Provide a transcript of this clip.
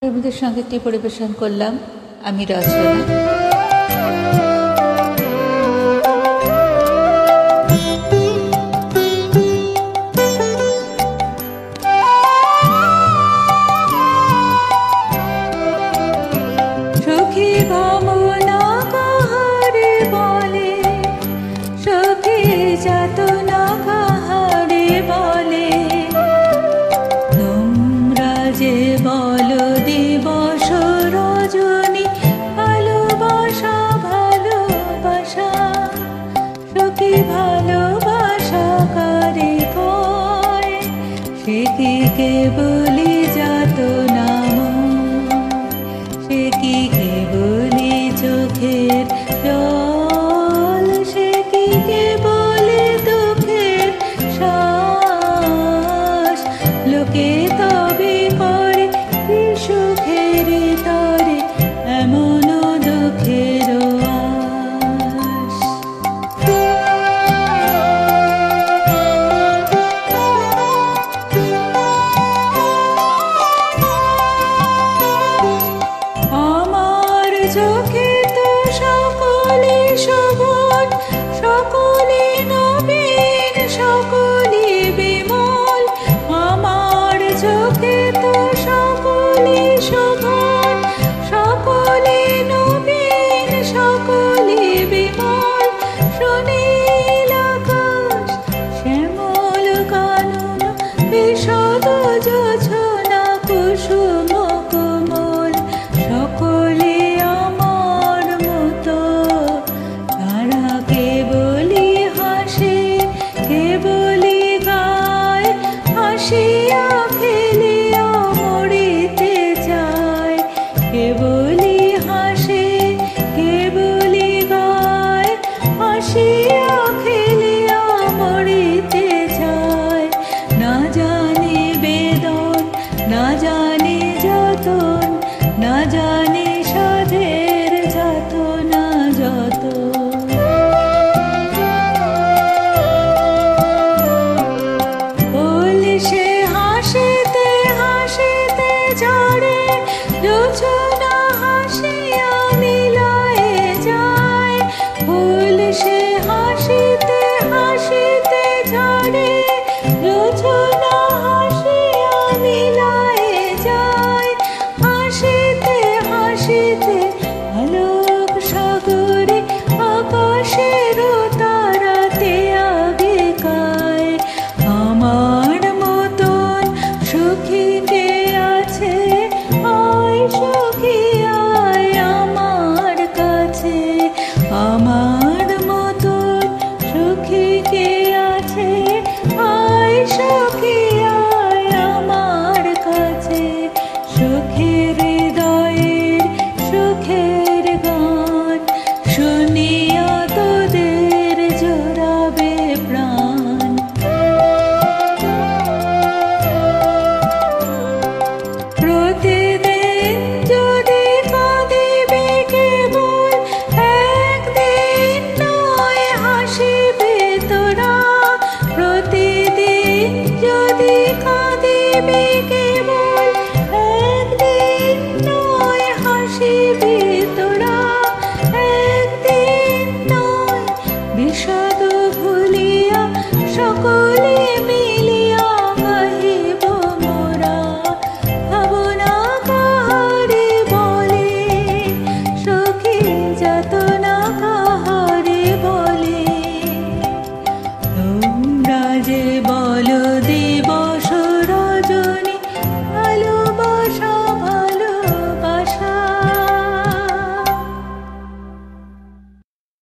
আপনাদের সঙ্গীতটি পরিবেশন করলাম আমি রচনা। সখী ভাবনা কাহারে বলে, সখী যাতনা কাহারে বলে, তোমরা যে বলো দিবস রজনী ভালোবাসা ভালোবাসা, সখী ভালোবাসা কারে কয়, সে কি কেবলি যাতনা সে কি কেবলি চোখের জল, সে কি কেবলি দুঃখের শ্বাস, লোকে তবে করে কি সুখের তরে এমন দুঃখের আশ। আমার চোখে তো সকলে শোভন, সকলে নবীন, সকলে বিমল, আমার চোখে তো সকলে শোভন, সকলে নবীন, সকলে বিমল, সুনীল আকাশ শ্যামল কানন বিশদ যোছনা কুসুম কোমল, সকলে আমার মতো, তারা কেবলি হাসে কেবলি গায়, হাসিয়া খেলিয়া মরিতে চায়, কেবলি হাসে কেবলি গায়, হাসিয়া খেলিয়া মরিতে চায়, না জানে বেদন না জানে যতন, না জানে সাধের যাতনা যত। ফুল সে হাসিতে হাসিতে ঝরে, যোছনা হাসিয়া মিলায়ে যায়, ফুল সে হাসিতে হাসিতে ঝরে, যোছনা হাসিয়া মিলায়ে যায়, হাসিতে হাসিতে আলোক সাগরে আকাশের তারাতে আগে কায়, আমার মতন সুখী কে আছে, আয় সখী আয় আমার কাছে, আমার মতন সুখী কে আছে, আয় সখী আয় আমার কাছে, সুখের হৃদয়ের সুখের গান শুনিয়া তোদের জোড়াবে প্রাণ। প্রতিদিন যদি কাঁদিবে কেবল, একদিন নয় হাসিবে তোরা, প্রতিদিন যদি কাঁদিবে কেবল, একদিন নয় হাসিবে তোরা, একদিন নয় বিষাদ ভুলিয়া সকলে মিলিয়া গাহিব মোরা, ভাবনা কাহারে বলে, সখী যাতনা কাহারে বলে, তোমরা যে